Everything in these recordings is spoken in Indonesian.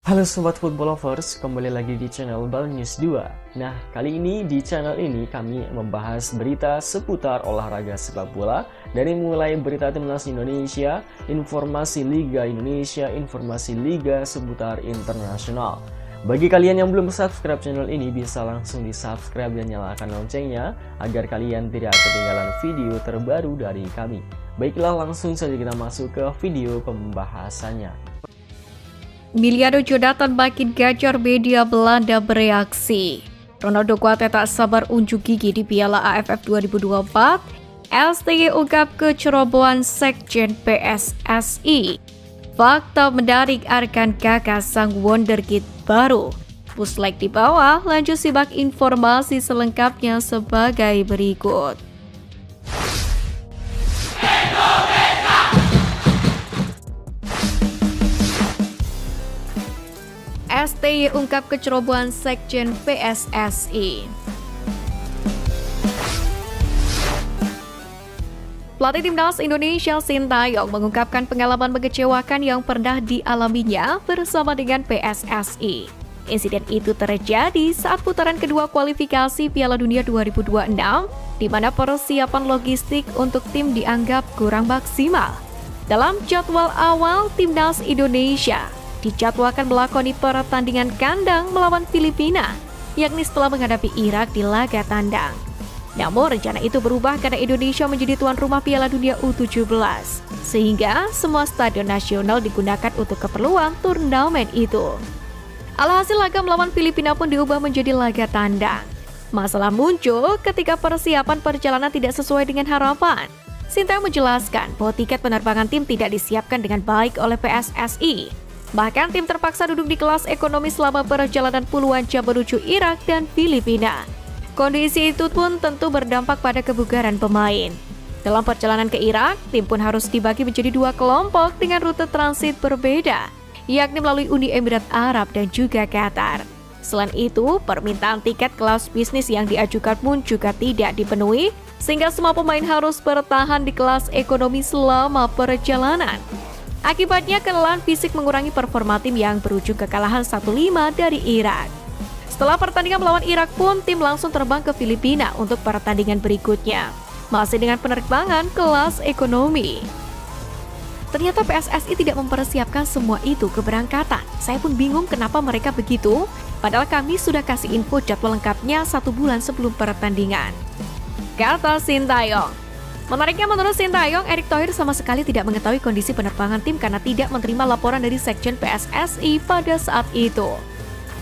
Halo Sobat Football Lovers, kembali lagi di channel Bal News 2. Nah, kali ini di channel ini kami membahas berita seputar olahraga sepak bola. Dari mulai berita timnas Indonesia, informasi Liga Indonesia, informasi Liga seputar internasional. Bagi kalian yang belum subscribe channel ini, bisa langsung di subscribe dan nyalakan loncengnya agar kalian tidak ketinggalan video terbaru dari kami. Baiklah, langsung saja kita masuk ke video pembahasannya. Miliardo Jonathan makin gacor, media Belanda bereaksi. Ronaldo Kuate tak sabar unjuk gigi di Piala AFF 2024. STY ungkap kecerobohan Sekjen PSSI. Fakta menarik Arkan Kakak sang wonderkid baru. Push like di bawah, lanjut simak informasi selengkapnya sebagai berikut. STY ungkap kecerobohan Sekjen PSSI. Pelatih Timnas Indonesia Sintayong mengungkapkan pengalaman mengecewakan yang pernah dialaminya bersama dengan PSSI. Insiden itu terjadi saat putaran kedua kualifikasi Piala Dunia 2026, di mana persiapan logistik untuk tim dianggap kurang maksimal. Dalam jadwal awal, Timnas Indonesia dijadwalkan melakoni pertandingan kandang melawan Filipina, yakni setelah menghadapi Irak di laga tandang. Namun rencana itu berubah karena Indonesia menjadi tuan rumah Piala Dunia U17, sehingga semua stadion nasional digunakan untuk keperluan turnamen itu. Alhasil laga melawan Filipina pun diubah menjadi laga tandang. Masalah muncul ketika persiapan perjalanan tidak sesuai dengan harapan. Sintayong menjelaskan bahwa tiket penerbangan tim tidak disiapkan dengan baik oleh PSSI. Bahkan tim terpaksa duduk di kelas ekonomi selama perjalanan puluhan jam menuju Irak dan Filipina. Kondisi itu pun tentu berdampak pada kebugaran pemain. Dalam perjalanan ke Irak, tim pun harus dibagi menjadi dua kelompok dengan rute transit berbeda, yakni melalui Uni Emirat Arab dan juga Qatar. Selain itu, permintaan tiket kelas bisnis yang diajukan pun juga tidak dipenuhi, sehingga semua pemain harus bertahan di kelas ekonomi selama perjalanan. Akibatnya kelelahan fisik mengurangi performa tim yang berujung kekalahan 1-5 dari Irak. Setelah pertandingan melawan Irak pun, tim langsung terbang ke Filipina untuk pertandingan berikutnya, masih dengan penerbangan kelas ekonomi. Ternyata PSSI tidak mempersiapkan semua itu keberangkatan. Saya pun bingung kenapa mereka begitu, padahal kami sudah kasih info jadwal lengkapnya 1 bulan sebelum pertandingan, kata Sintayong. Menariknya, menurut Sintayong, Erick Thohir sama sekali tidak mengetahui kondisi penerbangan tim karena tidak menerima laporan dari Sekjen PSSI pada saat itu.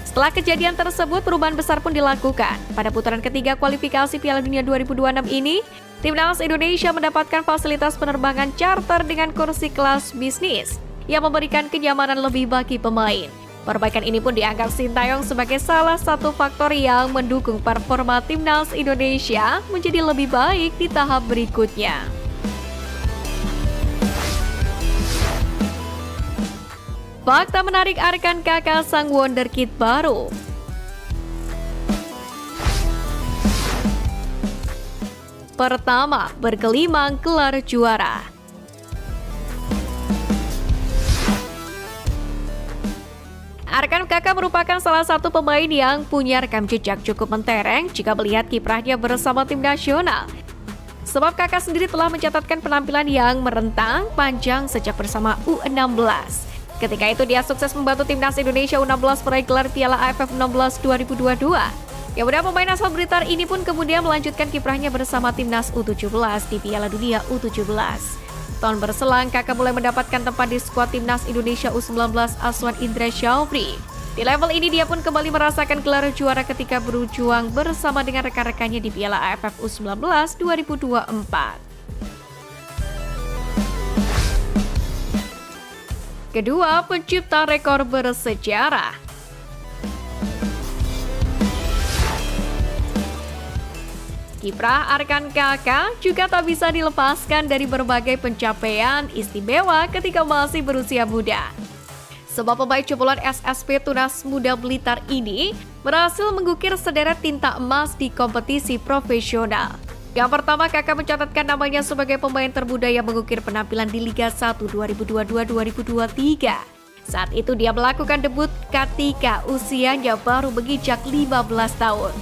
Setelah kejadian tersebut, perubahan besar pun dilakukan. Pada putaran ketiga kualifikasi Piala Dunia 2026 ini, Timnas Indonesia mendapatkan fasilitas penerbangan charter dengan kursi kelas bisnis yang memberikan kenyamanan lebih bagi pemain. Perbaikan ini pun dianggap Sintayong sebagai salah satu faktor yang mendukung performa Timnas Indonesia menjadi lebih baik di tahap berikutnya. Fakta menarik Arkan Kakak sang wonderkid baru. Pertama, bergelimang gelar juara. Arkan Kakak merupakan salah satu pemain yang punya rekam jejak cukup mentereng jika melihat kiprahnya bersama tim nasional. Sebab Kakak sendiri telah mencatatkan penampilan yang merentang panjang sejak bersama U16. Ketika itu dia sukses membantu Timnas Indonesia U16 meraih gelar Piala AFF 16 2022. Kemudian pemain asal Blitar ini pun kemudian melanjutkan kiprahnya bersama Timnas U17 di Piala Dunia U17. Tahun berselang, Kakak mulai mendapatkan tempat di skuad Timnas Indonesia U19 Aswan Indra Syafri. Di level ini dia pun kembali merasakan gelar juara ketika berjuang bersama dengan rekan-rekannya di Piala AFF U19 2024. Kedua, pencipta rekor bersejarah. Kiprah Arkan Kakak juga tak bisa dilepaskan dari berbagai pencapaian istimewa ketika masih berusia muda. Sebab pemain jebolan SSP Tunas Muda Blitar ini berhasil menggukir sederet tinta emas di kompetisi profesional. Yang pertama, Kakak mencatatkan namanya sebagai pemain termuda yang mengukir penampilan di Liga 1 2022-2023. Saat itu dia melakukan debut ketika usianya baru menginjak 15 tahun.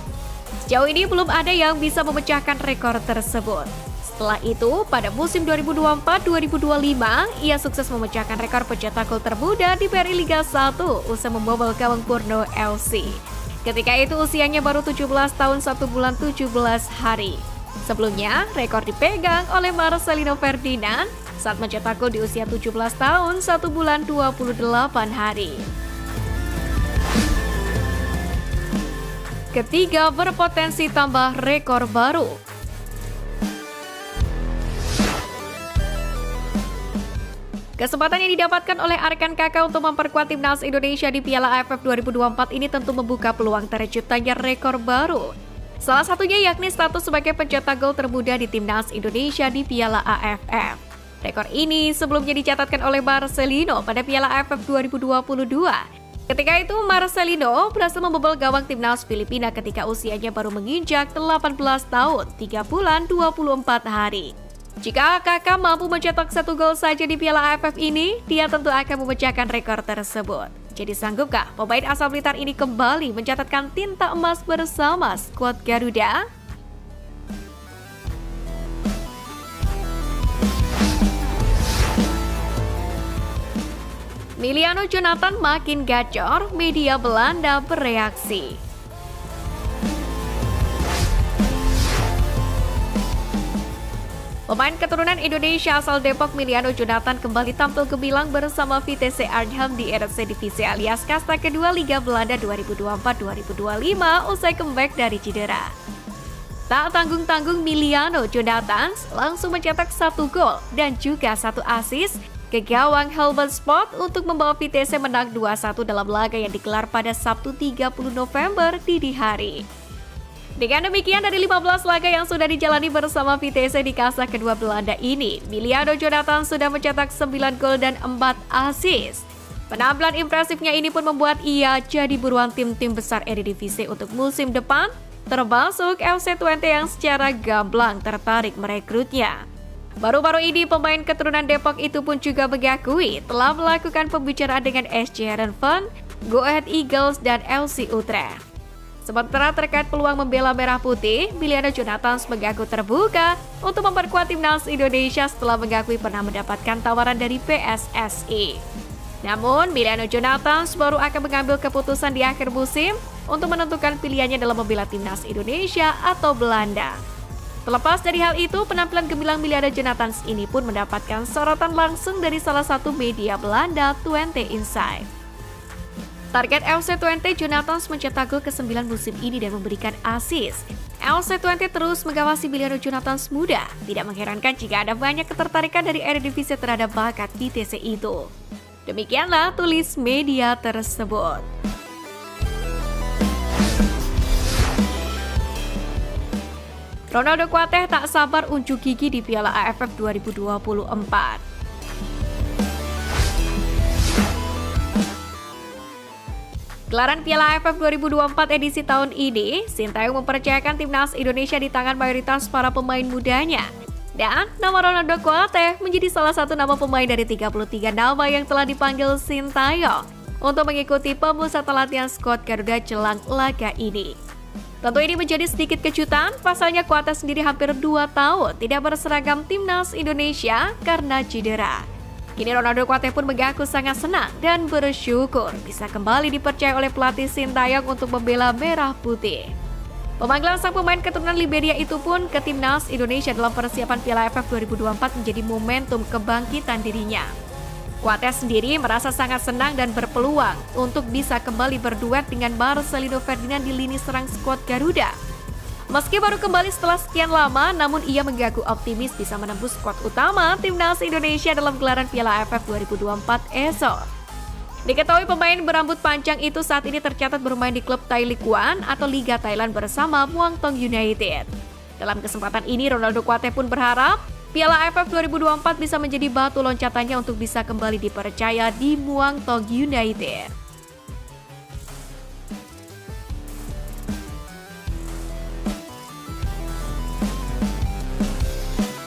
Sejauh ini belum ada yang bisa memecahkan rekor tersebut. Setelah itu, pada musim 2024-2025, ia sukses memecahkan rekor pencetak gol termuda di Peri Liga 1 usai membobol gawang Borneo FC. Ketika itu usianya baru 17 tahun 1 bulan 17 hari. Sebelumnya, rekor dipegang oleh Marcelino Ferdinand saat mencetak gol di usia 17 tahun 1 bulan 28 hari. Ketiga, berpotensi tambah rekor baru. Kesempatan yang didapatkan oleh Arkan Kakak untuk memperkuat timnas Indonesia di Piala AFF 2024 ini tentu membuka peluang terciptanya rekor baru. Salah satunya yakni status sebagai pencetak gol termuda di timnas Indonesia di Piala AFF. Rekor ini sebelumnya dicatatkan oleh Marcelino pada Piala AFF 2022. Ketika itu Marcelino berhasil membobol gawang timnas Filipina ketika usianya baru menginjak 18 tahun 3 bulan 24 hari. Jika Kakak mampu mencetak 1 gol saja di Piala AFF ini, dia tentu akan memecahkan rekor tersebut. Jadi sanggupkah pemain asal Blitar ini kembali mencatatkan tinta emas bersama skuad Garuda? Miliano Jonathan makin gacor, media Belanda bereaksi. Pemain keturunan Indonesia asal Depok Miliano Jonathan kembali tampil gemilang bersama Vitesse Arnhem di RC Divisi alias kasta kedua Liga Belanda 2024-2025 usai comeback dari cedera. Tak tanggung-tanggung Miliano Jonathan langsung mencetak 1 gol dan juga 1 assist ke gawang Helmond Sport untuk membawa Vitesse menang 2-1 dalam laga yang digelar pada Sabtu 30 November dini hari. Dengan demikian, dari 15 laga yang sudah dijalani bersama Vitesse di kasta kedua Belanda ini, Miliano Jonathan sudah mencetak 9 gol dan 4 assist. Penampilan impresifnya ini pun membuat ia jadi buruan tim-tim besar Eredivisie untuk musim depan, termasuk FC Twente yang secara gamblang tertarik merekrutnya. Baru-baru ini, pemain keturunan Depok itu pun juga mengakui telah melakukan pembicaraan dengan SC Heerenveen, Go Ahead Eagles, dan FC Utrecht. Sementara terkait peluang membela Merah Putih, Miliano Jonathan mengaku terbuka untuk memperkuat timnas Indonesia setelah mengakui pernah mendapatkan tawaran dari PSSI. Namun, Miliano Jonathan baru akan mengambil keputusan di akhir musim untuk menentukan pilihannya dalam membela timnas Indonesia atau Belanda. Terlepas dari hal itu, penampilan gemilang Miliano Jonathan ini pun mendapatkan sorotan langsung dari salah satu media Belanda, Twente Insight. Target FC Twente, Jonathan mencetak gol ke-9 musim ini dan memberikan assist. FC Twente terus mengawasi Miliano Jonathan muda. Tidak mengherankan jika ada banyak ketertarikan dari Eredivisie terhadap bakat Vitesse itu. Demikianlah tulis media tersebut. Ronaldo Kuateh tak sabar unjuk gigi di Piala AFF 2024. Gelaran Piala AFF 2024 edisi tahun ini, Sintayong mempercayakan timnas Indonesia di tangan mayoritas para pemain mudanya. Dan nama Ronaldo Kuateh menjadi salah satu nama pemain dari 33 nama yang telah dipanggil Sintayong untuk mengikuti pemusatan latihan skuad Garuda jelang laga ini. Tentu ini menjadi sedikit kejutan, pasalnya Kuateh sendiri hampir 2 tahun tidak berseragam timnas Indonesia karena cedera. Kini Ronaldo Kuateh pun mengaku sangat senang dan bersyukur bisa kembali dipercaya oleh pelatih Sintayong untuk membela Merah Putih. Pemanggilan sang pemain keturunan Liberia itu pun ke timnas Indonesia dalam persiapan Piala AFF 2024 menjadi momentum kebangkitan dirinya. Kuateh sendiri merasa sangat senang dan berpeluang untuk bisa kembali berduet dengan Marcelino Ferdinand di lini serang skuad Garuda. Meski baru kembali setelah sekian lama, namun ia mengaku optimis bisa menembus skuad utama timnas Indonesia dalam gelaran Piala AFF 2024 esok. Diketahui pemain berambut panjang itu saat ini tercatat bermain di klub Thai League One atau Liga Thailand bersama Muang Thong United. Dalam kesempatan ini, Ronaldo Kuateh pun berharap Piala AFF 2024 bisa menjadi batu loncatannya untuk bisa kembali dipercaya di Muang Thong United.